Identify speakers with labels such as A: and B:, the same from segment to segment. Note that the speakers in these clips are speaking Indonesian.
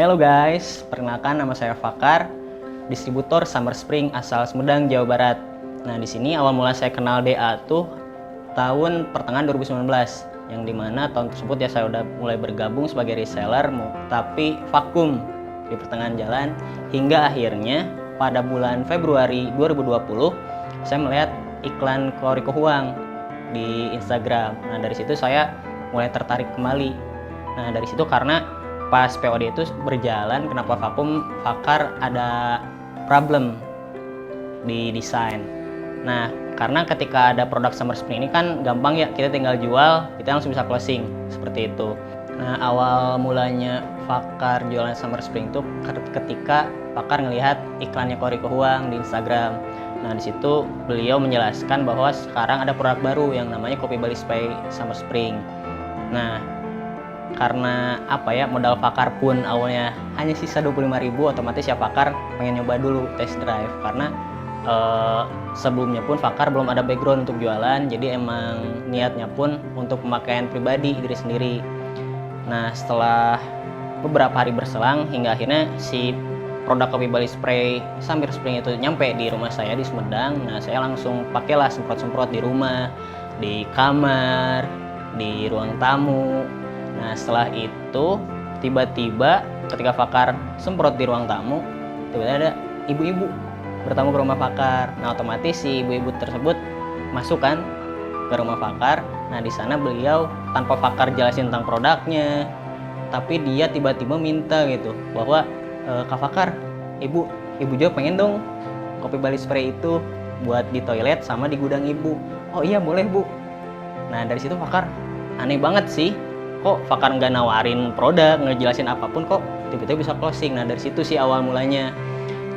A: Halo guys, perkenalkan nama saya Fakar, distributor Summer Spring asal Sumedang, Jawa Barat. Nah, di sini awal mula saya kenal DA tuh tahun pertengahan 2019, yang dimana tahun tersebut ya saya udah mulai bergabung sebagai reseller, tapi vakum di pertengahan jalan, hingga akhirnya pada bulan Februari 2020 saya melihat iklan Koriko Huang di Instagram. Nah, dari situ saya mulai tertarik kembali. Nah, dari situ karena pas POD itu berjalan, kenapa vakum, Fakar ada problem di desain. Nah, karena ketika ada produk Summer Spring ini kan gampang ya, kita tinggal jual, kita langsung bisa closing, seperti itu. Nah, awal mulanya Fakar jualan Summer Spring itu ketika Fakar ngelihat iklannya Koriko Huang di Instagram. Nah, di situ beliau menjelaskan bahwa sekarang ada produk baru yang namanya Kopi Bali Spray Summer Spring. Nah, karena modal Fakar pun awalnya hanya sisa 25.000, otomatis ya Fakar pengen nyoba dulu test drive, karena sebelumnya pun Fakar belum ada background untuk jualan, jadi emang niatnya pun untuk pemakaian pribadi diri sendiri. Nah, setelah beberapa hari berselang hingga akhirnya si produk Kopi Bali Spray Summer Spring itu nyampe di rumah saya di Sumedang. Nah, saya langsung pakailah semprot-semprot di rumah, di kamar, di ruang tamu. Nah, setelah itu tiba-tiba ketika Fakar semprot di ruang tamu, tiba-tiba ada ibu-ibu bertamu ke rumah Fakar. Nah, otomatis si ibu-ibu tersebut masuk kan ke rumah Fakar. Nah, di sana beliau tanpa Fakar jelasin tentang produknya, tapi dia tiba-tiba minta gitu bahwa Kak Fakar, ibu juga pengen dong Kopi Bali Spray itu buat di toilet sama di gudang ibu. Oh iya, boleh bu. Nah, dari situ Fakar aneh banget sih, kok Fakar nggak nawarin produk, nggak jelasin apapun, kok tiba-tiba bisa closing. Nah, dari situ sih awal mulanya.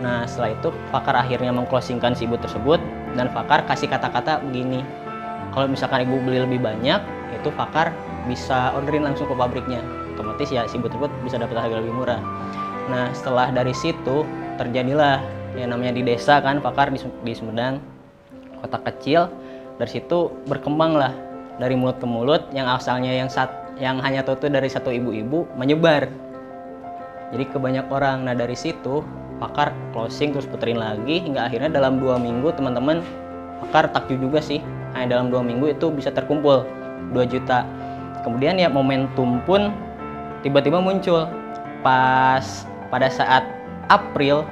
A: Nah, setelah itu Fakar akhirnya mengclosingkan si ibu tersebut, dan Fakar kasih kata-kata begini, kalau misalkan ibu beli lebih banyak, itu Fakar bisa orderin langsung ke pabriknya, otomatis ya si ibu tersebut bisa dapat harga lebih murah. Nah, setelah dari situ terjadilah yang namanya di desa kan, Fakar di Sumedang, kota kecil. Dari situ berkembang lah dari mulut ke mulut, yang asalnya yang hanya tahu dari satu ibu-ibu menyebar jadi ke banyak orang. Nah, dari situ Fakar closing terus puterin lagi hingga akhirnya dalam 2 minggu teman-teman, Fakar takjub juga sih, hanya dalam 2 minggu itu bisa terkumpul 2 juta. Kemudian ya momentum pun tiba-tiba muncul pas pada saat April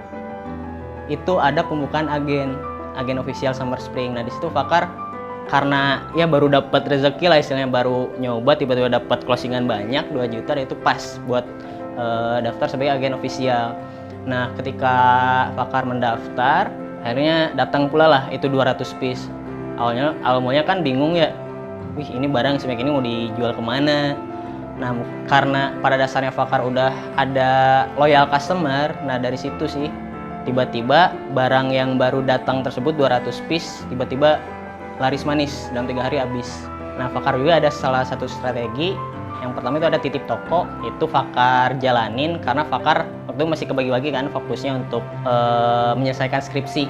A: itu ada pembukaan agen official Summer Spring. Nah, di situ Fakar karena ya baru dapat rezeki lah istilahnya, baru nyoba tiba-tiba dapat closingan banyak 2 juta, dan itu pas buat daftar sebagai agen official. Nah, ketika Fakar mendaftar, akhirnya datang pula lah itu 200 piece. Awalnya kan bingung ya, wih ini barang sebanyak ini mau dijual kemana. Nah, karena pada dasarnya Fakar udah ada loyal customer, nah dari situ sih tiba-tiba barang yang baru datang tersebut 200 piece tiba-tiba laris manis dalam 3 hari habis. Nah, Fakar juga ada salah satu strategi. Yang pertama itu ada titip toko, itu Fakar jalanin karena Fakar waktu itu masih kebagi-bagi kan fokusnya untuk menyelesaikan skripsi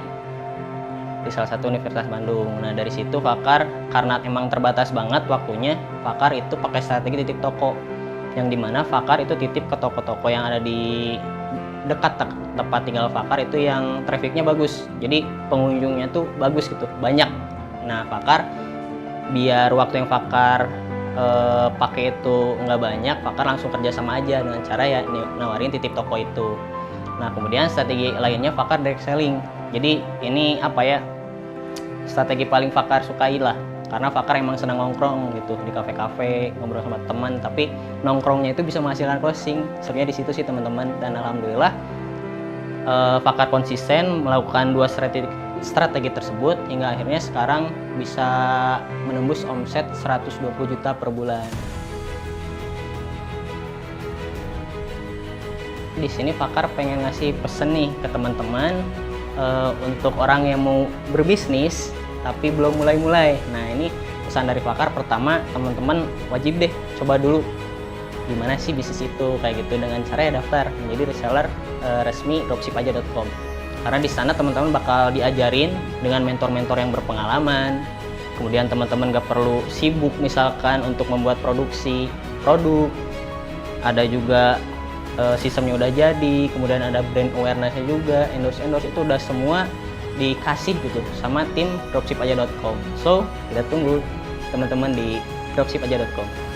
A: di salah satu universitas Bandung. Nah, dari situ Fakar karena emang terbatas banget waktunya, Fakar itu pakai strategi titip toko, yang dimana Fakar itu titip ke toko-toko yang ada di dekat tempat tinggal Fakar, itu yang trafficnya bagus, jadi pengunjungnya tuh bagus gitu, banyak. Nah, Fakar biar waktu yang Fakar pakai itu nggak banyak, Fakar langsung kerja sama aja dengan cara ya nawarin titip toko itu. Nah, kemudian strategi lainnya Fakar direct selling. Jadi ini strategi paling Fakar sukai lah, karena Fakar emang senang nongkrong gitu di kafe-kafe, ngobrol sama teman, tapi nongkrongnya itu bisa menghasilkan closing. Sebenarnya di situ sih teman-teman, dan alhamdulillah Fakar konsisten melakukan 2 strategi tersebut hingga akhirnya sekarang bisa menembus omset 120 juta per bulan. Di sini Fakar pengen ngasih pesen nih ke teman-teman untuk orang yang mau berbisnis tapi belum mulai-mulai. Nah, ini pesan dari Fakar. Pertama, teman-teman wajib deh coba dulu gimana sih bisnis itu, kayak gitu, dengan cara ya daftar menjadi reseller resmi dropshipaja.com. Karena di sana teman-teman bakal diajarin dengan mentor-mentor yang berpengalaman. Kemudian teman-teman gak perlu sibuk misalkan untuk membuat produksi produk. Ada juga sistemnya udah jadi, kemudian ada brand awareness-nya juga, endorse itu udah semua dikasih gitu sama tim dropshipaja.com. So, kita tunggu teman-teman di dropshipaja.com.